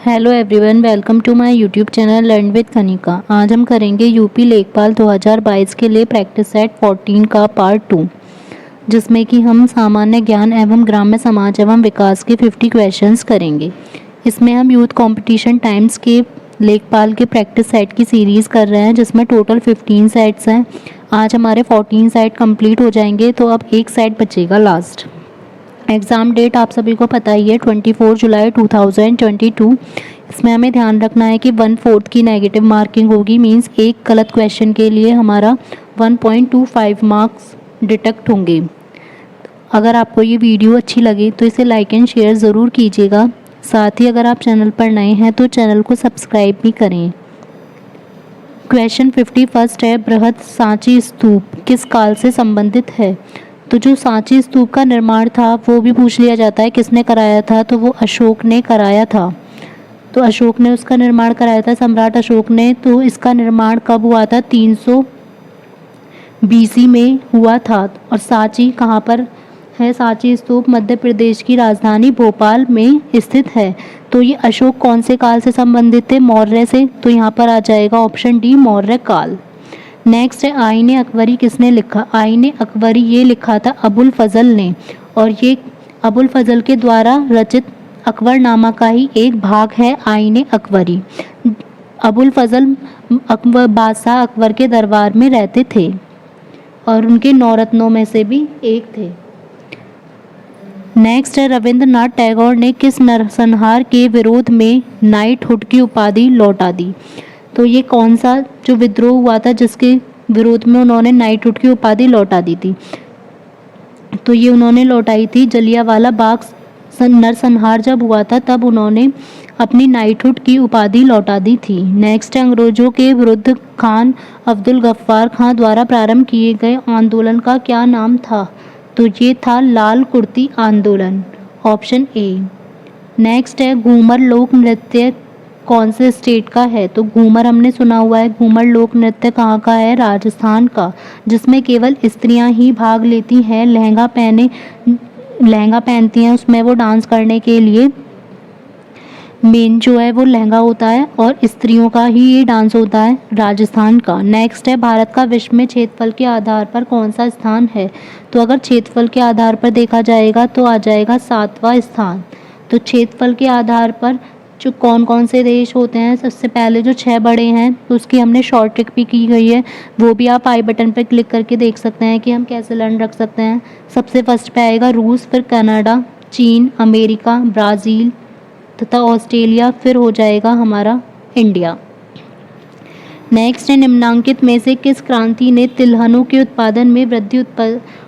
Hello everyone, welcome to my YouTube channel learn with Kanika. आज हम करेंगे यूपी लेखपाल 2022 के लिए प्रैक्टिस सेट 14 का पार्ट 2, जिसमें कि हम सामान्य ज्ञान एवं ग्राम्य समाज एवं विकास के 50 क्वेश्चंस करेंगे। इसमें हम यूथ कंपटीशन टाइम्स के लेखपाल के प्रैक्टिस सेट की सीरीज़ कर रहे हैं, जिसमें टोटल 15 सेट्स हैं। आज हमारे 14 सेट कंप्लीट हो जाएंगे, तो अब एक सेट बचेगा लास्ट। एग्ज़ाम डेट आप सभी को पता ही है, 24 जुलाई 2022। इसमें हमें ध्यान रखना है कि 1/4 की नेगेटिव मार्किंग होगी, मींस एक गलत क्वेश्चन के लिए हमारा 1.25 मार्क्स डिडक्ट होंगे। अगर आपको ये वीडियो अच्छी लगे तो इसे लाइक एंड शेयर ज़रूर कीजिएगा। साथ ही अगर आप चैनल पर नए हैं तो चैनल को सब्सक्राइब भी करें। क्वेश्चन 51 है, बृहद सांची स्तूप किस काल से संबंधित है? तो जो सांची स्तूप का निर्माण था वो भी पूछ लिया जाता है, किसने कराया था? तो वो अशोक ने कराया था। तो अशोक ने उसका निर्माण कराया था, सम्राट अशोक ने। तो इसका निर्माण कब हुआ था? 300 BC में हुआ था। और सांची कहाँ पर है? सांची स्तूप मध्य प्रदेश की राजधानी भोपाल में स्थित है। तो ये अशोक कौन से काल से संबंधित थे? मौर्य से। तो यहाँ पर आ जाएगा ऑप्शन डी, मौर्य काल। नेक्स्ट है, आईने अकबरी किसने लिखा? आईने अकबरी ये लिखा था अबुल फजल ने, और ये अबुल फजल के द्वारा रचित अकबरनामा का ही एक भाग है आईने अकबरी। अबुल फजल अकबर बादशाह अकबर के दरबार में रहते थे और उनके 9 रत्नों में से भी एक थे। नेक्स्ट है, रविंद्रनाथ टैगोर ने किस नरसंहार के विरोध में नाइटहुड की उपाधि लौटा दी? तो ये कौन सा जो विद्रोह हुआ था जिसके विरोध में उन्होंने नाइटहुड की उपाधि लौटा दी थी? तो ये उन्होंने लौटाई थी जलियांवाला बाग नरसंहार जब हुआ था, तब उन्होंने अपनी नाइटहुड की उपाधि लौटा दी थी। नेक्स्ट है, अंग्रेजों के विरुद्ध खान अब्दुल गफ्फार खां द्वारा प्रारंभ किए गए आंदोलन का क्या नाम था? तो ये था लाल कुर्ती आंदोलन, ऑप्शन ए। नेक्स्ट है, घूमर लोक नृत्य कौन से स्टेट का है? तो घूमर हमने सुना हुआ है, घूमर लोक नृत्य कहाँ का है? राजस्थान का, जिसमें केवल स्त्रियां ही भाग लेती हैं। लहंगा पहनती हैं, उसमें वो डांस करने के लिए मेन जो है वो लहंगा होता है और स्त्रियों का ही ये डांस होता है, राजस्थान का। नेक्स्ट है, भारत का विश्व में क्षेत्रफल के आधार पर कौन सा स्थान है? तो अगर क्षेत्रफल के आधार पर देखा जाएगा तो आ जाएगा 7वां स्थान। तो क्षेत्रफल के आधार पर जो कौन कौन से देश होते हैं, सबसे पहले जो 6 बड़े हैं तो उसकी हमने शॉर्ट ट्रिक भी की गई है, वो भी आप आई बटन पर क्लिक करके देख सकते हैं कि हम कैसे लर्न रख सकते हैं। सबसे फर्स्ट पे आएगा रूस, फिर कनाडा, चीन, अमेरिका, ब्राज़ील तथा ऑस्ट्रेलिया, फिर हो जाएगा हमारा इंडिया। नेक्स्ट है, निम्नांकित में से किस क्रांति ने तिलहनों के उत्पादन में वृद्धि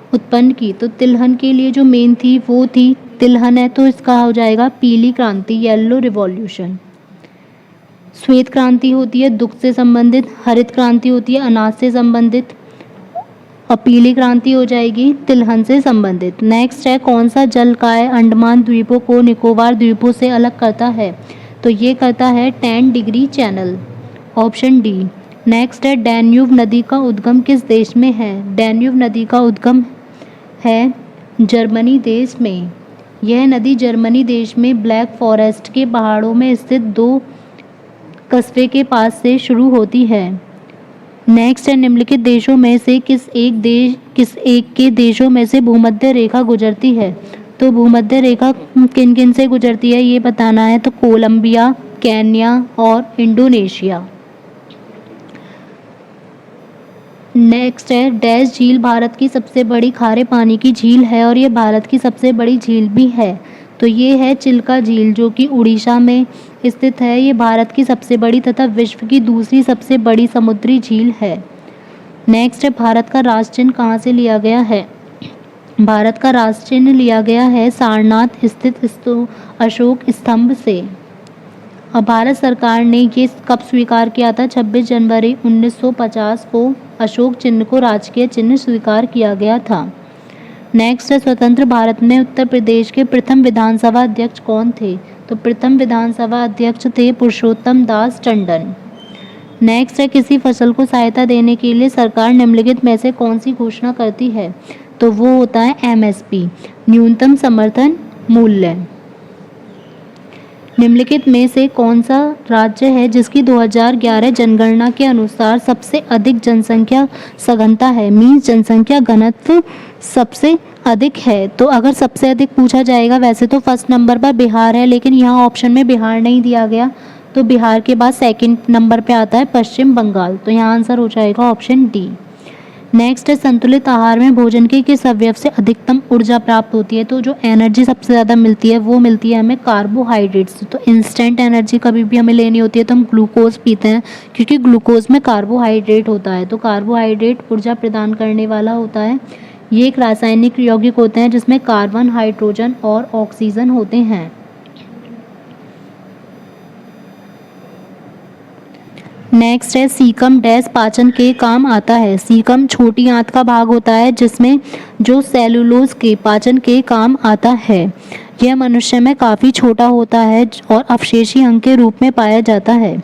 उत्पन्न की? तो तिलहन के लिए जो मेन थी वो थी तिलहन है, तो इसका हो जाएगा पीली क्रांति, येलो रिवॉल्यूशन। श्वेत क्रांति होती है दुग्ध से संबंधित, हरित क्रांति होती है अनाज से संबंधित, और पीली क्रांति हो जाएगी तिलहन से संबंधित। नेक्स्ट है, कौन सा जलकाय अंडमान द्वीपों को निकोबार द्वीपों से अलग करता है? तो ये करता है 10 degree channel, option D. Next है, डैन्यूब नदी का उद्गम किस देश में है? डैन्यूब नदी का उद्गम है जर्मनी देश में। यह नदी जर्मनी देश में ब्लैक फॉरेस्ट के पहाड़ों में स्थित 2 कस्बे के पास से शुरू होती है। नेक्स्ट है, निम्नलिखित देशों में से किस एक के देशों में से भूमध्य रेखा गुजरती है? तो भूमध्य रेखा किन किन से गुजरती है ये बताना है। तो कोलंबिया, केन्या और इंडोनेशिया। नेक्स्ट है, डैश झील भारत की सबसे बड़ी खारे पानी की झील है और ये भारत की सबसे बड़ी झील भी है। तो ये है चिल्का झील, जो कि उड़ीसा में स्थित है। ये भारत की सबसे बड़ी तथा विश्व की दूसरी सबसे बड़ी समुद्री झील है। नेक्स्ट है, भारत का राष्ट्र चिन्ह कहाँ से लिया गया है? भारत का राष्ट्र चिन्ह लिया गया है सारनाथ स्थित अशोक स्तंभ से। और भारत सरकार ने ये कब स्वीकार किया था? 26 जनवरी 1950 को अशोक चिन्ह को राजकीय चिन्ह स्वीकार किया गया था। नेक्स्ट है, स्वतंत्र भारत में उत्तर प्रदेश के प्रथम विधानसभा अध्यक्ष कौन थे? तो प्रथम विधानसभा अध्यक्ष थे पुरुषोत्तम दास टंडन। नेक्स्ट है, किसी फसल को सहायता देने के लिए सरकार निम्नलिखित में से कौन सी घोषणा करती है? तो वो होता है MSP, न्यूनतम समर्थन मूल्य। निम्नलिखित में से कौन सा राज्य है जिसकी 2011 जनगणना के अनुसार सबसे अधिक जनसंख्या सघनता है, मीन्स जनसंख्या घनत्व सबसे अधिक है? तो अगर सबसे अधिक पूछा जाएगा, वैसे तो फर्स्ट नंबर पर बिहार है, लेकिन यहाँ ऑप्शन में बिहार नहीं दिया गया, तो बिहार के बाद सेकंड नंबर पे आता है पश्चिम बंगाल। तो यहाँ आंसर हो जाएगा ऑप्शन डी। नेक्स्ट है, संतुलित आहार में भोजन के किस अवयव से अधिकतम ऊर्जा प्राप्त होती है? तो जो एनर्जी सबसे ज़्यादा मिलती है वो मिलती है हमें कार्बोहाइड्रेट्स से। तो इंस्टेंट एनर्जी कभी भी हमें लेनी होती है तो हम ग्लूकोज पीते हैं, क्योंकि ग्लूकोज में कार्बोहाइड्रेट होता है। तो कार्बोहाइड्रेट ऊर्जा प्रदान करने वाला होता है। ये एक रासायनिक यौगिक होते हैं जिसमें कार्बन, हाइड्रोजन और ऑक्सीजन होते हैं। नेक्स्ट है, सीकम डैश पाचन के काम आता है। सीकम छोटी आंत का भाग होता है जिसमें जो सेलुलोज के पाचन के काम आता है। यह मनुष्य में काफ़ी छोटा होता है और अवशेषी अंग के रूप में पाया जाता है।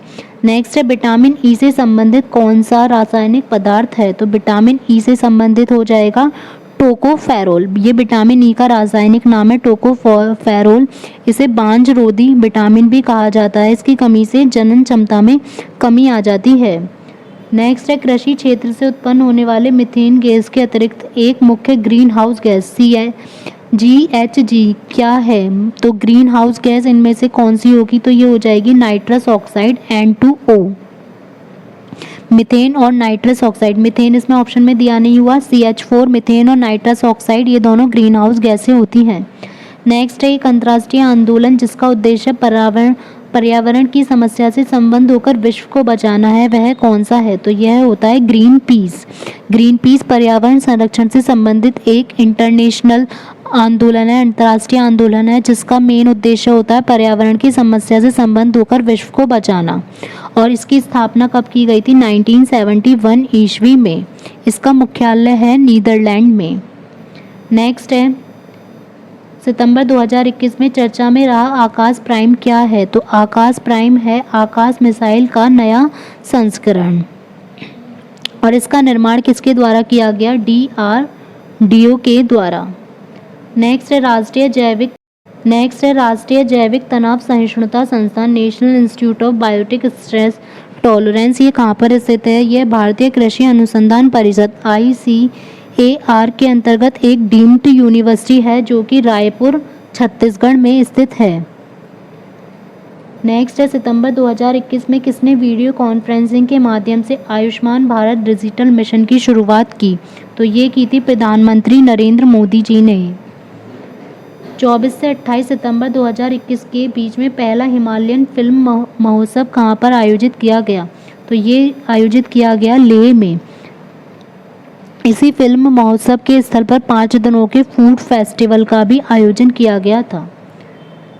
नेक्स्ट है, विटामिन ई से संबंधित कौन सा रासायनिक पदार्थ है? तो विटामिन ई से संबंधित हो जाएगा टोकोफेरोल। ये विटामिन ई का रासायनिक नाम है टोकोफेरोल। इसे बांझरोधी विटामिन भी कहा जाता है। इसकी कमी से जनन क्षमता में कमी आ जाती है। नेक्स्ट है, कृषि क्षेत्र से उत्पन्न होने वाले मीथेन गैस के अतिरिक्त एक मुख्य ग्रीन हाउस गैस GHG क्या है? तो ग्रीन हाउस गैस इनमें से कौन सी होगी? तो ये हो जाएगी नाइट्रस ऑक्साइड N2O। मीथेन और नाइट्रस ऑक्साइड, मीथेन इसमें ऑप्शन में दिया नहीं हुआ, CH4 मीथेन और नाइट्रस ऑक्साइड ये दोनों ग्रीन हाउस गैसें होती हैं। नेक्स्ट है, एक अंतर्राष्ट्रीय आंदोलन जिसका उद्देश्य पर्यावरण की समस्या से संबंध होकर विश्व को बचाना है, वह कौन सा है? तो यह होता है ग्रीन पीस। ग्रीन पीस पर्यावरण संरक्षण से संबंधित एक इंटरनेशनल आंदोलन है, अंतर्राष्ट्रीय आंदोलन है, जिसका मेन उद्देश्य होता है पर्यावरण की समस्या से संबंध होकर विश्व को बचाना। और इसकी स्थापना कब की गई थी? 1971 ईस्वी में। इसका मुख्यालय है नीदरलैंड में। नेक्स्ट है, सितंबर 2021 में चर्चा में रहा आकाश प्राइम क्या है? तो आकाश प्राइम है आकाश मिसाइल का नया संस्करण, और इसका निर्माण किसके द्वारा किया गया? DRDO के द्वारा। नेक्स्ट है, राष्ट्रीय जैविक तनाव सहिष्णुता संस्थान, National Institute of Biotic Stress Tolerance, ये कहाँ पर स्थित है? यह भारतीय कृषि अनुसंधान परिषद ICAR के अंतर्गत एक डीम्ड यूनिवर्सिटी है जो कि रायपुर छत्तीसगढ़ में स्थित है। नेक्स्ट है, सितंबर 2021 में किसने वीडियो कॉन्फ्रेंसिंग के माध्यम से आयुष्मान भारत डिजिटल मिशन की शुरुआत की? तो ये की थी प्रधानमंत्री नरेंद्र मोदी जी ने। 24 से 28 सितंबर 2021 के बीच में पहला हिमालयन फिल्म महोत्सव कहाँ पर आयोजित किया गया? तो ये आयोजित किया गया लेह में। इसी फिल्म महोत्सव के स्थल पर 5 दिनों के फूड फेस्टिवल का भी आयोजन किया गया था।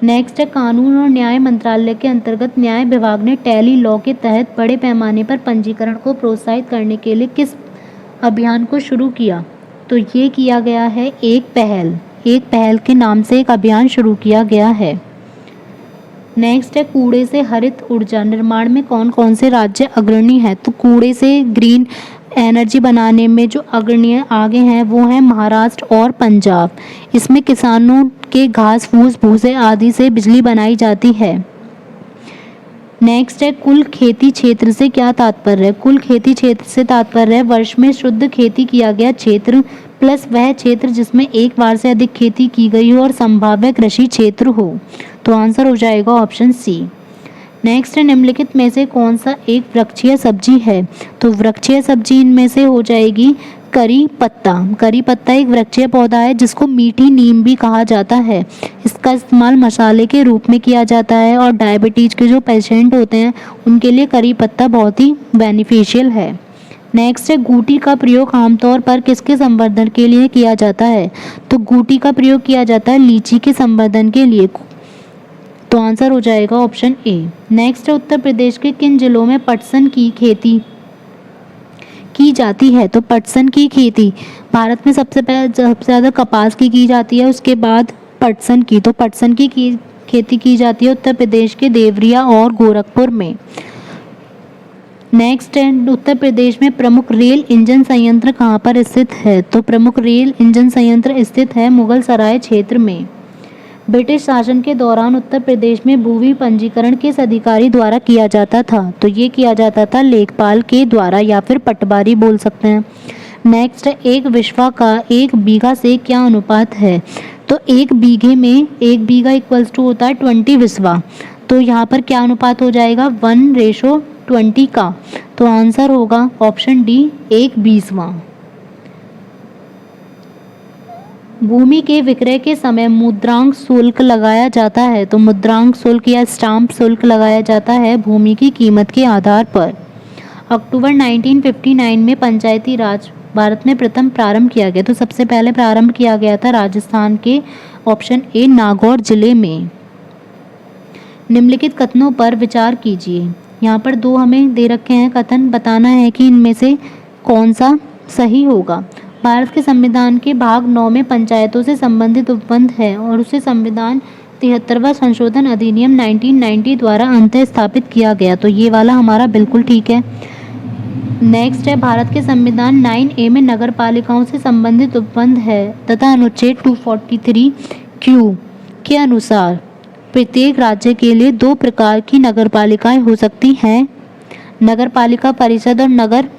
नेक्स्ट है, कानून और न्याय मंत्रालय के अंतर्गत न्याय विभाग ने टेली लॉ के तहत बड़े पैमाने पर पंजीकरण को प्रोत्साहित करने के लिए किस अभियान को शुरू किया? तो ये किया गया है एक पहल के नाम से एक अभियान शुरू किया गया है। नेक्स्ट है, कूड़े से हरित ऊर्जा निर्माण में कौन कौन से राज्य अग्रणी हैं? तो कूड़े से ग्रीन एनर्जी बनाने में जो अग्रणी आगे हैं वो हैं महाराष्ट्र और पंजाब। इसमें किसानों के घास फूस भूसे आदि से बिजली बनाई जाती है। नेक्स्ट है, कुल खेती क्षेत्र से क्या तात्पर्य है? कुल खेती क्षेत्र से तात्पर्य है वर्ष में शुद्ध खेती किया गया क्षेत्र प्लस वह क्षेत्र जिसमें एक बार से अधिक खेती की गई हो और संभाव्य कृषि क्षेत्र हो। तो आंसर हो जाएगा ऑप्शन सी। नेक्स्ट है, निम्नलिखित में से कौन सा एक वृक्षीय सब्जी है? तो वृक्षीय सब्जी इनमें से हो जाएगी करी पत्ता। करी पत्ता एक वृक्षीय पौधा है जिसको मीठी नीम भी कहा जाता है। इसका इस्तेमाल मसाले के रूप में किया जाता है और डायबिटीज के जो पेशेंट होते हैं उनके लिए करी पत्ता बहुत ही बेनिफिशियल है। नेक्स्ट है, गूटी का प्रयोग आमतौर पर किसके संवर्धन के लिए किया जाता है? तो गूटी का प्रयोग किया जाता है लीची के संवर्धन के लिए। तो आंसर हो जाएगा ऑप्शन ए। नेक्स्ट है, उत्तर प्रदेश के किन जिलों में पटसन की खेती की जाती है? तो पटसन की खेती भारत में सबसे ज़्यादा कपास की जाती है, उसके बाद पटसन की। तो पटसन की खेती की जाती है उत्तर प्रदेश के देवरिया और गोरखपुर में। नेक्स्ट है, उत्तर प्रदेश में प्रमुख रेल इंजन संयंत्र कहाँ पर स्थित है? तो प्रमुख रेल इंजन संयंत्र स्थित है मुगलसराय क्षेत्र में। ब्रिटिश शासन के दौरान उत्तर प्रदेश में भूमि पंजीकरण किस अधिकारी द्वारा किया जाता था? तो ये किया जाता था लेखपाल के द्वारा या फिर पटवारी बोल सकते हैं। नेक्स्ट है, एक विश्वा का एक बीघा से क्या अनुपात है? तो एक बीघे में एक बीघा इक्वल्स टू होता है 20 विश्वा। तो यहाँ पर क्या अनुपात हो जाएगा? 1:20 का। तो आंसर होगा ऑप्शन डी, 1/20। भूमि के विक्रय के समय मुद्रांक शुल्क लगाया जाता है। तो मुद्रांक शुल्क या स्टाम्प शुल्क लगाया जाता है भूमि की कीमत के आधार पर। अक्टूबर 1959 में पंचायती राज भारत में प्रथम प्रारंभ किया गया। तो सबसे पहले प्रारंभ किया गया था राजस्थान के ऑप्शन ए नागौर जिले में। निम्नलिखित कथनों पर विचार कीजिए। यहाँ पर दो हमें दे रखे हैं कथन, बताना है कि इनमें से कौन सा सही होगा। भारत के संविधान के भाग 9 में पंचायतों से संबंधित उपबंध है और उसे संविधान 73वां संशोधन अधिनियम 1990 द्वारा अंतः स्थापित किया गया। तो ये वाला हमारा बिल्कुल ठीक है। नेक्स्ट है, भारत के संविधान 9A में नगर पालिकाओं से संबंधित उपबंध है तथा अनुच्छेद 243 क्यू के अनुसार प्रत्येक राज्य के लिए 2 प्रकार की नगर पालिकाएं हो सकती हैं, नगर पालिका परिषद और नगर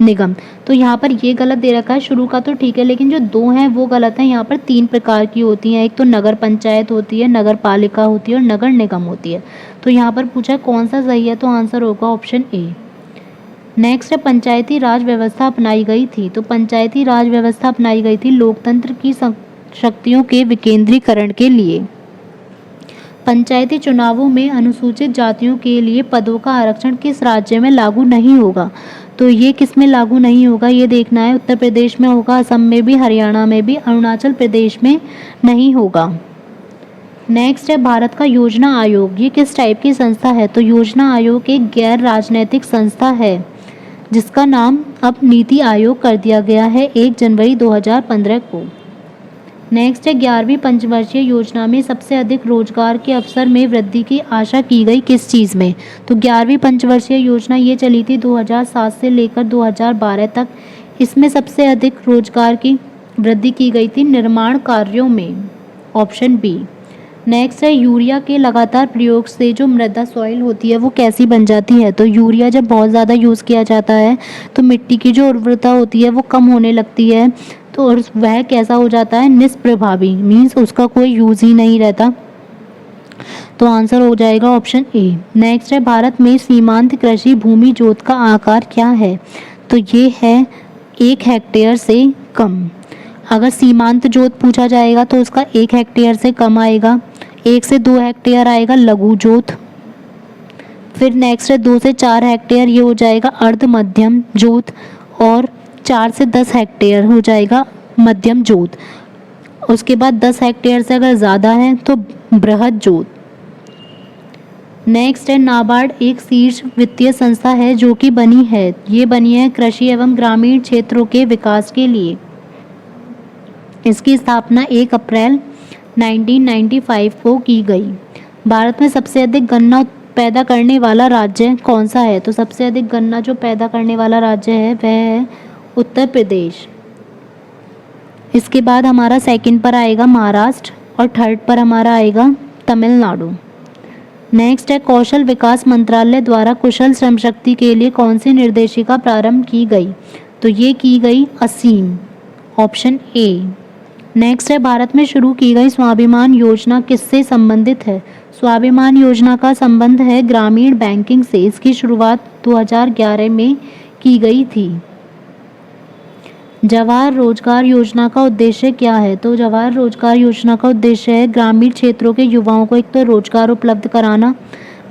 निगम। तो यहाँ पर ये गलत दे रखा है, शुरू का तो ठीक है लेकिन जो 2 हैं वो गलत है। यहाँ पर 3 प्रकार की होती हैं, एक तो नगर पंचायत होती है, नगर पालिका होती है और नगर निगम होती है। तो यहाँ पर पूछा कौन सा सही है, तो आंसर होगा ऑप्शन ए। नेक्स्ट है, पंचायती राज व्यवस्था अपनाई गई थी। तो पंचायती राज व्यवस्था अपनाई गई थी लोकतंत्र की शक्तियों के विकेंद्रीकरण के लिए। पंचायती चुनावों में अनुसूचित जातियों के लिए पदों का आरक्षण किस राज्य में लागू नहीं होगा? तो ये किस में लागू नहीं होगा ये देखना है। उत्तर प्रदेश में होगा, असम में भी, हरियाणा में भी, अरुणाचल प्रदेश में नहीं होगा। नेक्स्ट है, भारत का योजना आयोग, ये किस टाइप की संस्था है? तो योजना आयोग एक गैर राजनैतिक संस्था है जिसका नाम अब नीति आयोग कर दिया गया है 1 जनवरी 2015 को। नेक्स्ट है, 11वीं पंचवर्षीय योजना में सबसे अधिक रोजगार के अवसर में वृद्धि की आशा की गई किस चीज़ में? तो 11वीं पंचवर्षीय योजना ये चली थी 2007 से लेकर 2012 तक। इसमें सबसे अधिक रोजगार की वृद्धि की गई थी निर्माण कार्यों में, ऑप्शन बी। नेक्स्ट है, यूरिया के लगातार प्रयोग से जो मृदा सॉइल होती है वो कैसी बन जाती है? तो यूरिया जब बहुत ज़्यादा यूज़ किया जाता है तो मिट्टी की जो उर्वरता होती है वो कम होने लगती है। तो और वह कैसा हो जाता है? निष्प्रभावी, मीन्स उसका कोई यूज़ ही नहीं रहता। तो आंसर हो जाएगा ऑप्शन ए। नेक्स्ट है, भारत में सीमांत कृषि भूमि जोत का आकार क्या है? तो ये है 1 हेक्टेयर से कम। अगर सीमांत जोत पूछा जाएगा तो उसका 1 हेक्टेयर से कम आएगा। 1 से 2 हेक्टेयर आएगा लघु जोत। फिर नेक्स्ट है 2 से 4 हेक्टेयर, ये हो जाएगा अर्ध मध्यम जोत। और 4 से 10 हेक्टेयर हो जाएगा मध्यम जोत। उसके बाद 10 हेक्टेयर से अगर ज़्यादा है तो बृहद जोत। नेक्स्ट है, नाबार्ड एक शीर्ष वित्तीय संस्था है जो कि बनी है कृषि एवं ग्रामीण क्षेत्रों के विकास के लिए। इसकी स्थापना 1 अप्रैल 1995 को की गई। भारत में सबसे अधिक गन्ना पैदा करने वाला राज्य कौन सा है? तो सबसे अधिक गन्ना जो पैदा करने वाला राज्य है वह है उत्तर प्रदेश। इसके बाद हमारा सेकंड पर आएगा महाराष्ट्र और थर्ड पर हमारा आएगा तमिलनाडु। नेक्स्ट है, कौशल विकास मंत्रालय द्वारा कुशल श्रम शक्ति के लिए कौन सी निर्देशिका प्रारंभ की गई? तो ये की गई असीम, ऑप्शन ए। नेक्स्ट है, भारत में शुरू की गई स्वाभिमान योजना किससे संबंधित है? स्वाभिमान योजना का संबंध है ग्रामीण बैंकिंग से। इसकी शुरुआत 2011 में की गई थी। जवाहर रोजगार योजना का उद्देश्य क्या है? तो जवाहर रोजगार योजना का उद्देश्य है ग्रामीण क्षेत्रों के युवाओं को एक तो रोजगार उपलब्ध कराना,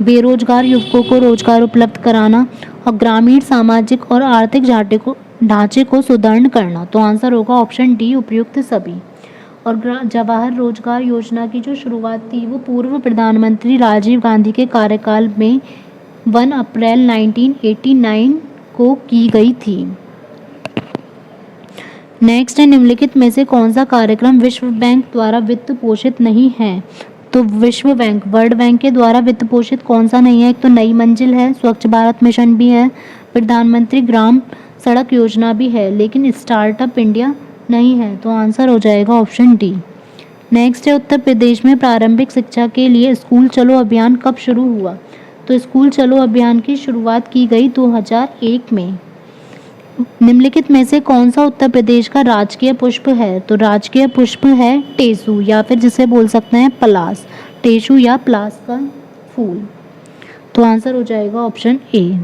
बेरोजगार युवकों को रोजगार उपलब्ध कराना और ग्रामीण सामाजिक और आर्थिक ढांचे को सुदृढ़ करना। तो आंसर होगा ऑप्शन डी, उपयुक्त सभी। और जवाहर रोजगार योजना की जो शुरुआत थी वो पूर्व प्रधानमंत्री राजीव गांधी के कार्यकाल में 1 अप्रैल 1989 को की गई थी। नेक्स्ट है, निम्नलिखित में से कौन सा कार्यक्रम विश्व बैंक द्वारा वित्त पोषित नहीं है? तो विश्व बैंक, वर्ल्ड बैंक के द्वारा वित्त पोषित कौन सा नहीं है? एक तो नई मंजिल है, स्वच्छ भारत मिशन भी है, प्रधानमंत्री ग्राम सड़क योजना भी है, लेकिन स्टार्टअप इंडिया नहीं है। तो आंसर हो जाएगा ऑप्शन डी। नेक्स्ट है उत्तर प्रदेश में प्रारंभिक शिक्षा के लिए स्कूल चलो अभियान कब शुरू हुआ? तो स्कूल चलो अभियान की शुरुआत की गई 2001 में। निम्नलिखित में से कौन सा उत्तर प्रदेश का राजकीय पुष्प है? तो राजकीय पुष्प है टेसू, या फिर जिसे बोल सकते हैं पलास, टेसू या पलास का फूल। तो आंसर हो जाएगा ऑप्शन ए।